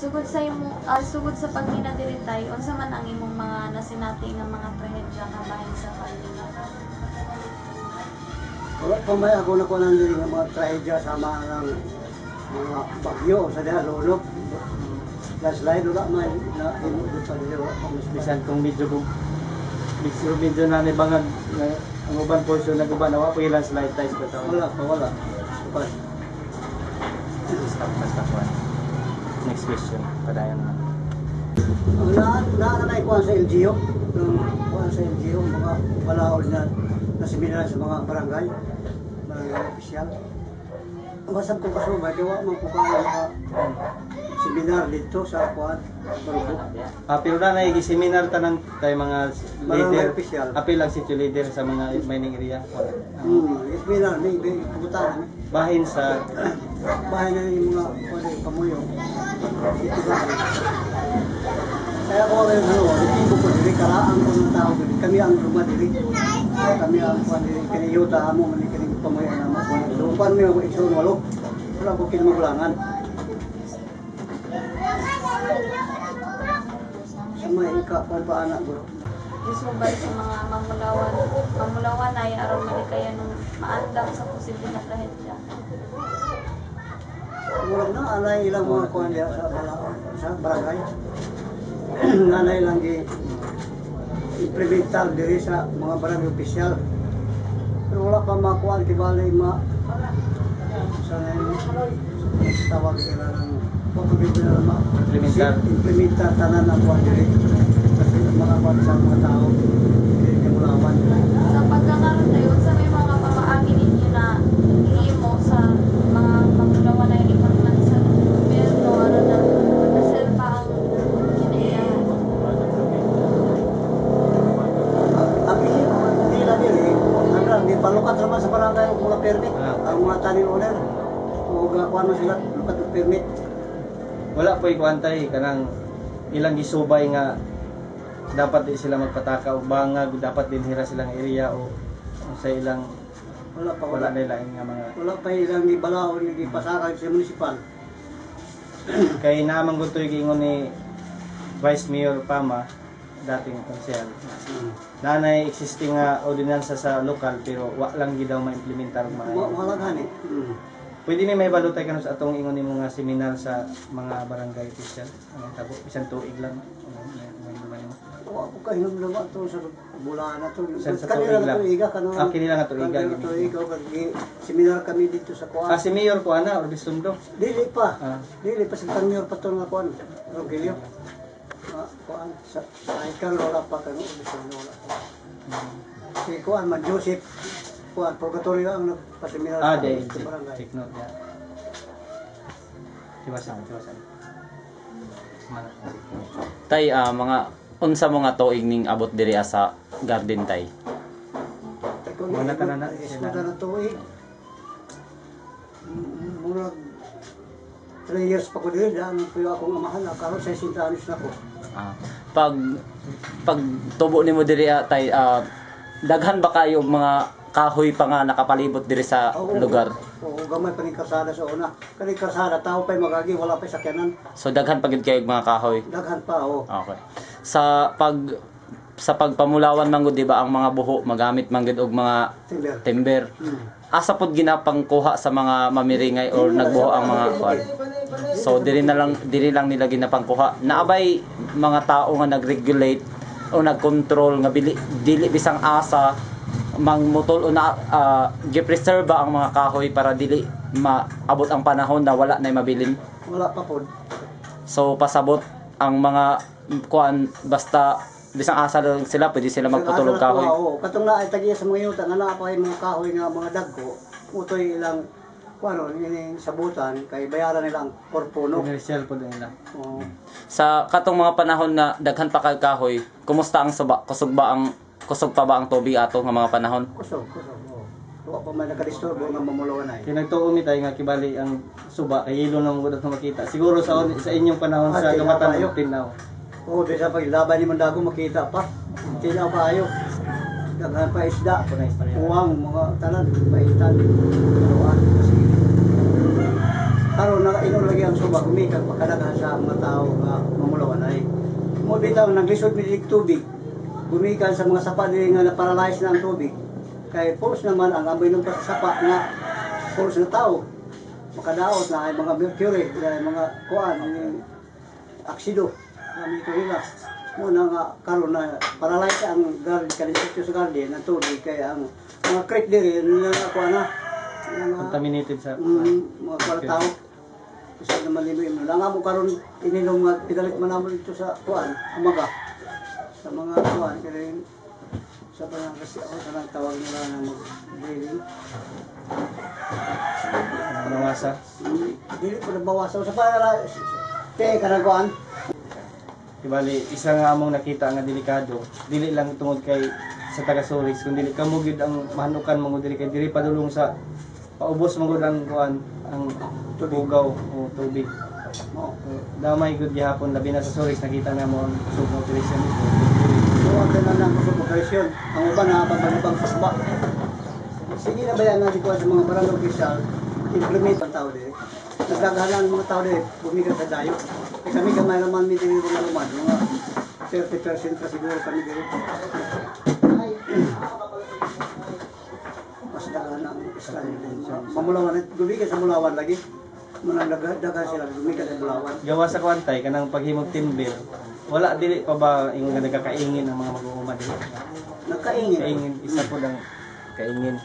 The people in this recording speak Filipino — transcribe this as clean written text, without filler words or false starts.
Sugod sa pagmina diri tay, unsa man ang imong mga nasinati nga mga trahedya kabahin sa pagmina? Wala pa may ako na ko nang diri nga mga trahedya sama ng mga bagyo sa diha lulog. Landslide wala may na imo sa diri wala pa Bisan kung medyo na ni bangag ang uban portion na guban awa po ilang slide ties ba taon. wala pa wala. Pas. Stop. Next question. Padayon na. Na ikuha sa LGU. Kuha sa LGU mga balaod na seminar sa mga barangay official. Masab ko kasubay kaya wa man ko kaya seminar dito sa kuan Barubok. Pero na nai-seminar tanan kay mga leader official. apil lang city leader sa mga mining area. Seminar may pupuntahan. Bahin sa Bahay na yung mga pamuyo. Dito ba? Kaya ko ngayon hindi ko diri karaan ko ng tao diri. Kami ang rumah diri. Kami ang kaniyuta amo man kini pamuyo na mo. Lupan mi ako igsoon walo. Wala ko kinamagulangan. Sa may ika-paana bro. Isubay sa mga mamulawan ay aron malikaya nung maandam sa posible na trahedya. Wala na alay ilang mga kuan diha sa barangay. Nanay lang di implementar diri sa mga barangay opisyal. Pero wala pa makuha kibali sa tawag nila ng implementar tanan na kuha diri. Kasi mga kuha sa mga tao diri kay mulawan. Sa pagkakaroon tayo, sa may mga pamaagi ninyo na hihimo sa mga mamulawan ay department sa gobyerno aron na reserva ang kinaiyahan. Hindi na diri. Di palukat naman sa barangay ang mga permit. Ang mga tanin owner. O kuha na sila lukat ng permit. wala po ikwantay kanang ilang gisubay nga dapat di sila magpataka o bangag dapat din hira silang area o sa ilang wala nila nga mga wala pa ilang ibalaw ni gipasakay sa municipal. Kay naman gutoy giingon ni Vice Mayor Pama dating konsehal. Nanay existing nga ordinansa sa lokal pero wa lang gid daw ma-implementar maayo. Wala gani. Pwede may balotay kanus sa atong ingon nimo nga seminar sa mga barangay official. Ang tabo isang tuig lang. Wa ko kahinom naman to sa bulan na to. Sa tuig lang. Kanila nga tuiga. Seminar kami dito sa kuan. Si Mayor ko ana or Bisundo. Dili pa. Dili pa sa Mayor pa to nga kuan. Rogelio. Kuan sa ikang wala pa kanu Bisundo wala. Si kuan man Joseph kuan purgatory ang nagpaseminar sa barangay. Take note ya. Tiwasan. Tay, mga unsa mo nga tuig ning abot diri sa garden tay? Wala ka na na tuig. Murag 3 years pa ko diri daan ko akong amahan karon 60 anos na ko. Pag tubo nimo diri tay, daghan ba kayo mga kahoy pa nga nakapalibot diri sa lugar? Oo, gamay pa ning kalsada sa una. Kani kalsada tao pa'y magagi wala pa'y sakyanan. So daghan pa gid kayo mga kahoy. Daghan pa oo. Okay. Sa pagpamulawan man gud di ba ang mga buho magamit man gud og mga timber. Asa pod ginapangkuha sa mga mamiringay or nagbuho ang mga kuan. So diri lang nila ginapangkuha. Naabay mga tao nga nagregulate o nagkontrol nga dili bisang asa mangmutol o na gi-preserve ang mga kahoy para dili maabot ang panahon na wala na mabilin. Wala pa pod. So pasabot ang mga kuan basta bisang asa lang sila pwede sila magputol og kahoy. Oo, katong na ay tagiya sa mga yuta nga naa pa mga kahoy nga mga dagko. Utoy ilang kuano ini sabutan kay bayaran nila ang porpuno. Commercial po din nila. Oo. Sa katong mga panahon na daghan pa kay kahoy, kumusta ang suba? Kusog pa ba ang tubig ato nga mga panahon? Kusog. Wa pa man nakadisturbo nga mamulawan ay. Kinagtuon mi tayo nga kibali ang suba kay yelo na mo gud makita. Siguro sa inyong panahon sa gamatan ng tinaw. Oo, bisa pag laban ni Mandago makita pa. Tinaw pa ayo. Daghan pa isda, uwang mga tanan, paitan. Turuan kasi karon nakaingon lagi ang suba gumikan pagkadaghan sa mga tao nga mamulawan ay mo bitaw naglisod ni tubig gumikan sa mga sapa dili nga na-paralyze na ang tubig kay pulos naman ang amoy ng sapa nga pulos na tao makadaot na ay mga mercury ay mga kuan yung aksido nga nila mo na nga karon na paralyze ang garden kanito sa garden ang tubig kay ang mga creek diri na kuan na Contaminated sa mga kuan tao isa naman imo lang mo karon ininom nga pidalit man namo dito sa kuan umaga sa mga kuan kay sa parang kasi ako sa tawag nila na mag-drilling nawasa. dili ko nabawasan sa para te kanang kuan Ibali, isa nga among nakita nga delikado, dili lang tungod kay sa taga-Solis, kung dili kamo gid ang mahanukan mo dili kay diri padulong sa paubos mo gud ang kuan ang tubugaw o tubig. mo Damay gud gihapon labi na sa Solis nakita na mo ang subnutrition nito. so ang tanan ko sa population ang uban na pagbabang sa sige na bayan na dito sa mga barangay official implement ang tao diri nagdaghanan mga tao diri bumikan sa dayo kay kami gamay naman mi diri mga 30% pa siguro kami diri mas daghan ang Israel mamulawan gumikan sa mulawan lagi manang daghan sila gumikan sa mulawan Gawa sa kwantay kanang paghimog timber, wala dili pa ba ingon nga nagkakaingin ang mga mag-uuma dili? nakaingin Kaingin isa po ang kaingin.